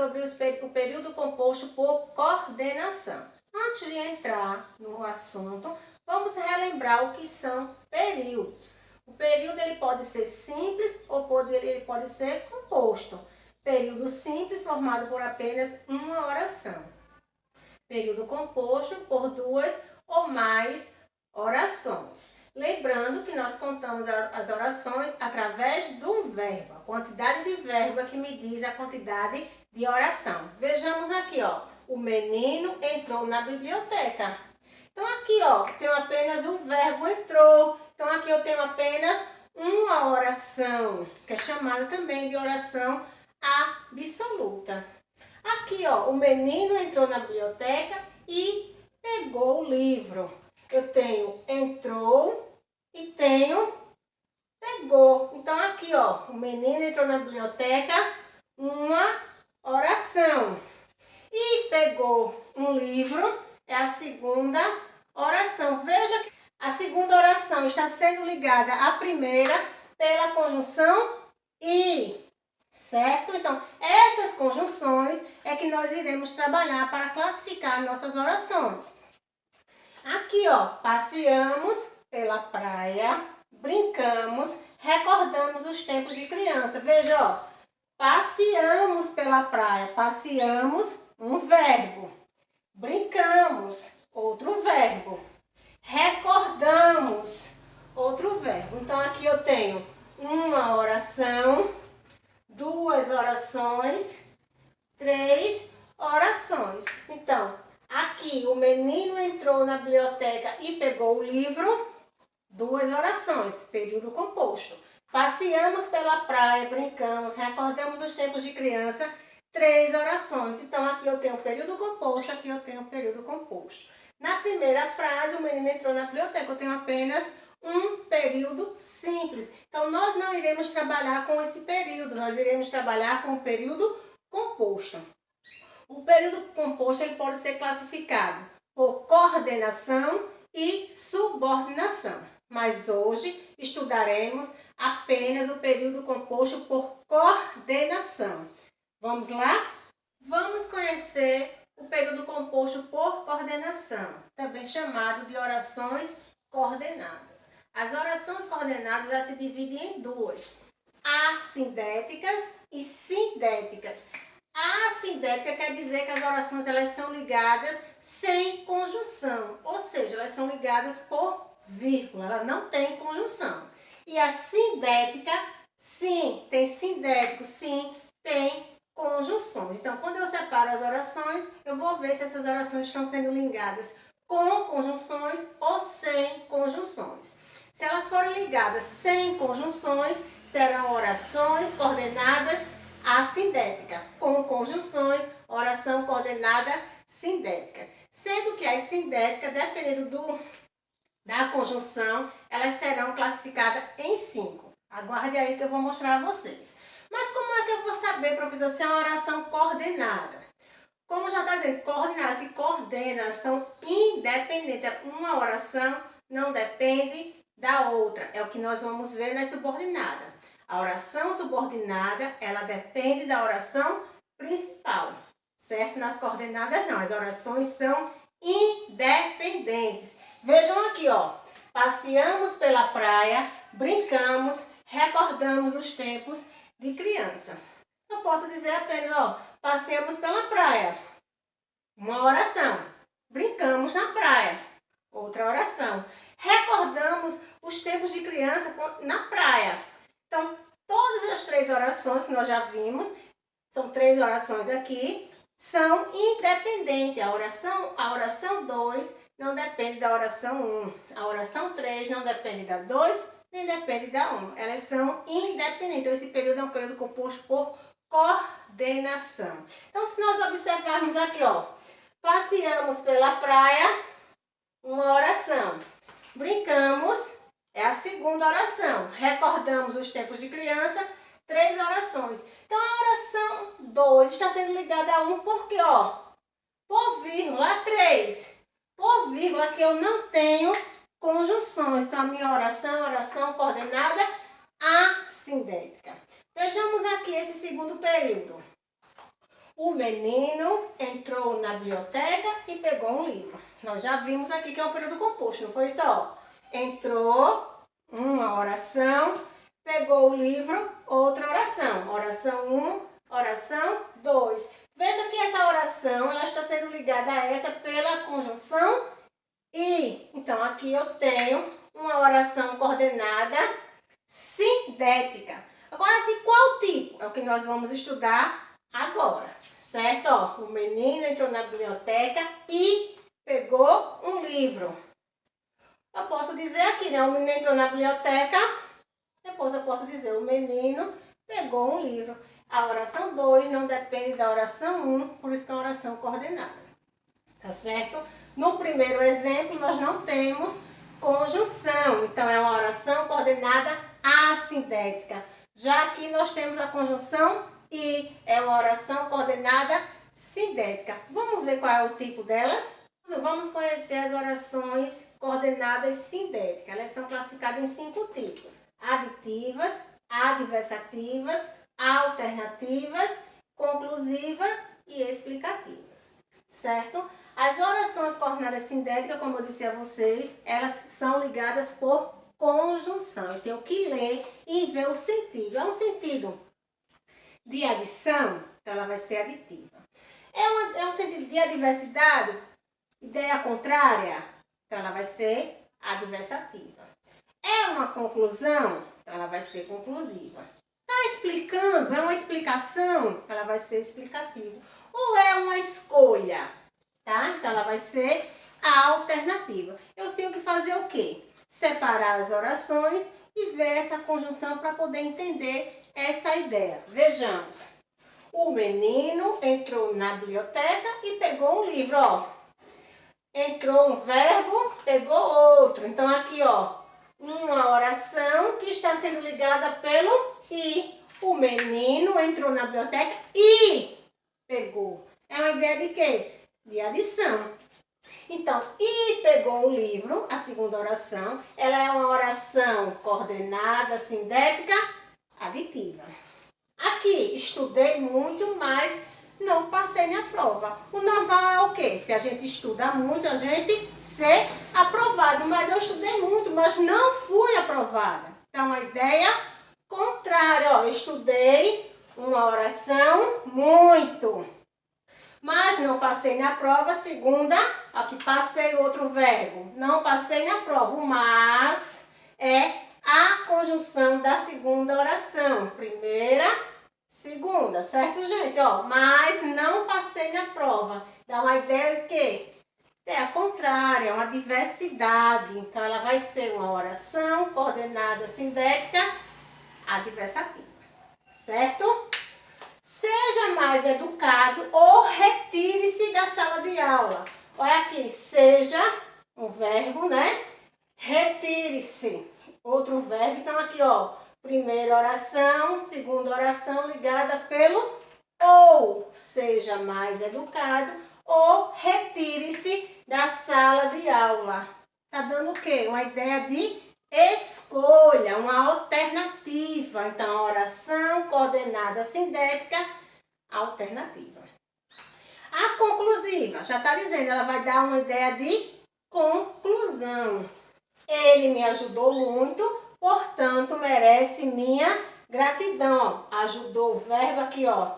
sobre o período composto por coordenação. Antes de entrar no assunto, vamos relembrar o que são períodos. O período ele pode ser simples ou ele pode ser composto. Período simples formado por apenas uma oração. Período composto por duas ou mais orações. Lembrando que nós contamos as orações através do verbo. A quantidade de verbo é que me diz a quantidade de oração. Vejamos aqui, ó. O menino entrou na biblioteca. Então aqui, ó, tenho apenas o verbo entrou. Então aqui eu tenho apenas uma oração, que é chamada também de oração absoluta. Aqui, ó, o menino entrou na biblioteca e pegou o livro. Eu tenho entrou e tenho pegou. Então aqui, ó, o menino entrou na biblioteca, uma oração. E pegou um livro, é a segunda oração. Veja que a segunda oração está sendo ligada à primeira pela conjunção e, certo? Então, essas conjunções é que nós iremos trabalhar para classificar nossas orações. Aqui, ó, passeamos pela praia, brincamos, recordamos os tempos de criança. Veja, ó, passeamos pela praia, passeamos, um verbo. Brincamos, outro verbo. Recordamos, outro verbo. Então, aqui eu tenho uma oração, duas orações, três orações. Então, aqui o menino entrou na biblioteca e pegou o livro, duas orações, período composto. Passeamos pela praia, brincamos, recordamos os tempos de criança, três orações. Então, aqui eu tenho o período composto, aqui eu tenho o período composto. Na primeira frase, o menino entrou na biblioteca, eu tenho apenas um período simples. Então, nós não iremos trabalhar com esse período, nós iremos trabalhar com o período composto. O período composto ele pode ser classificado por coordenação e subordinação. Mas hoje estudaremos apenas o período composto por coordenação. Vamos lá? Vamos conhecer o período composto por coordenação, também chamado de orações coordenadas. As orações coordenadas elas se dividem em duas, assindéticas e sindéticas. A assindética quer dizer que as orações elas são ligadas sem conjunção, ou seja, elas são ligadas por vírgula, ela não tem conjunção. E a sindética, sim, tem sindético, sim, tem conjunções. Então, quando eu separo as orações, eu vou ver se essas orações estão sendo ligadas com conjunções ou sem conjunções. Se elas forem ligadas sem conjunções, serão orações coordenadas assindética. Com conjunções, oração coordenada sindética. Sendo que as sindéticas, dependendo da conjunção, elas serão classificadas em 5. Aguarde aí que eu vou mostrar a vocês. Mas como é que eu vou saber, professor, se é uma oração coordenada? Como já está dizendo, coordenar, se coordena, elas são independentes. Uma oração não depende da outra. É o que nós vamos ver na subordinada. A oração subordinada, ela depende da oração principal, certo? Nas coordenadas não, as orações são independentes. Vejam aqui, ó, passeamos pela praia, brincamos, recordamos os tempos de criança. Eu posso dizer apenas, ó, passeamos pela praia, uma oração. Brincamos na praia, outra oração. Recordamos os tempos de criança na praia. Então, todas as três orações que nós já vimos, são três orações aqui, são independentes. A oração 2 não depende da oração 1. A oração 3 não depende da 2, nem depende da 1. Elas são independentes. Então, esse período é um período composto por coordenação. Então, se nós observarmos aqui, ó, passeamos pela praia, uma oração. Brincamos, é a segunda oração. Recordamos os tempos de criança, 3 orações. Então, a oração 2 está sendo ligada a 1 porque, ó, por vírgula, 3. Por vírgula que eu não tenho conjunções. Então, a minha oração é oração coordenada assindética. Vejamos aqui esse segundo período. O menino entrou na biblioteca e pegou um livro. Nós já vimos aqui que é o período composto, não foi só? Entrou, uma oração, pegou o livro, outra oração. Oração 1, oração 2. Veja que essa oração ela está sendo ligada a essa pela conjunção e. Então, aqui eu tenho uma oração coordenada sindética. Agora, de qual tipo? É o que nós vamos estudar agora, certo? Ó, o menino entrou na biblioteca e pegou um livro. Eu posso dizer aqui, né? O menino entrou na biblioteca, depois eu posso dizer o menino pegou um livro. A oração 2 não depende da oração 1, por isso que é uma oração coordenada. Tá certo? No primeiro exemplo, nós não temos conjunção, então é uma oração coordenada assindética. Já aqui nós temos a conjunção e é uma oração coordenada sindética. Vamos ver qual é o tipo delas? Vamos conhecer as orações coordenadas sindéticas. Elas são classificadas em 5 tipos: aditivas, adversativas, alternativas, conclusiva e explicativas, certo? As orações coordenadas sindéticas, como eu disse a vocês, elas são ligadas por conjunção. Eu tenho que ler e ver o sentido. É um sentido de adição, então ela vai ser aditiva. É um sentido de adversidade, ideia contrária, então ela vai ser adversativa. É uma conclusão, então ela vai ser conclusiva. Está explicando, é uma explicação, ela vai ser explicativa. Ou é uma escolha, tá? Então ela vai ser a alternativa. Eu tenho que fazer o quê? Separar as orações e ver essa conjunção para poder entender essa ideia. Vejamos. O menino entrou na biblioteca e pegou um livro, ó. Entrou um verbo, pegou outro. Então aqui, ó, uma oração que está sendo ligada pelo e. O menino entrou na biblioteca e pegou. É uma ideia de quê? De adição. Então, e pegou o livro, a segunda oração, ela é uma oração coordenada, sindética, aditiva. Aqui, estudei muito, mas não passei na prova. O normal é o quê? Se a gente estuda muito, a gente ser aprovado. Mas eu estudei muito, mas não fui aprovada. Então, a ideia contrária, ó, eu estudei uma oração muito, mas não passei na prova. Segunda, aqui passei outro verbo, não passei na prova. O mas é a conjunção da segunda oração, primeira, segunda, certo, gente? Ó, mas não passei na prova. Dá uma ideia de quê? É a contrária, uma diversidade. Então, ela vai ser uma oração coordenada sindética adversativa, certo? Seja mais educado ou retire-se da sala de aula. Olha aqui, seja um verbo, né? Retire-se, outro verbo. Então aqui, ó, primeira oração, segunda oração ligada pelo ou. Seja mais educado ou retire-se da sala de aula. Tá dando o quê? Uma ideia de escolha, uma alternativa. Então, a oração coordenada sindética, alternativa. A conclusiva, já está dizendo, ela vai dar uma ideia de conclusão. Ele me ajudou muito, portanto, merece minha gratidão. Ó, ajudou o verbo aqui, ó,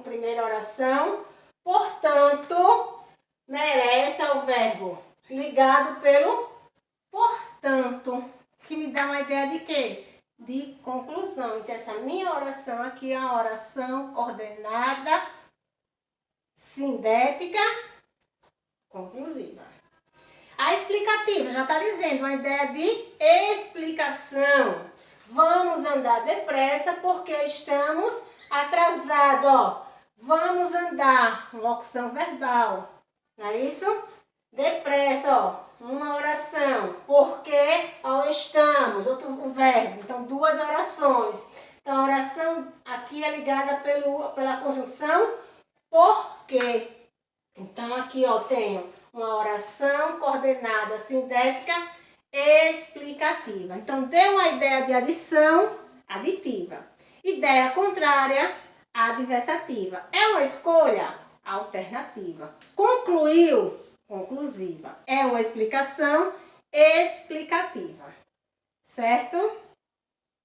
primeira oração. Portanto, merece o verbo ligado pelo portanto, que me dá uma ideia de quê? De conclusão. Então, essa minha oração aqui é uma oração coordenada, sindética, conclusiva. A explicativa já está dizendo uma ideia de explicação. Vamos andar depressa porque estamos atrasados. Ó, vamos andar, locução verbal. Não é isso? Depressa, ó. Uma oração, porque ó, estamos, o verbo, então 2 orações. Então a oração aqui é ligada pela conjunção porque. Então aqui ó, tenho uma oração coordenada sindética explicativa. Então deu uma ideia de adição, aditiva. Ideia contrária, adversativa. É uma escolha alternativa. Concluiu, conclusiva. É uma explicação explicativa. Certo?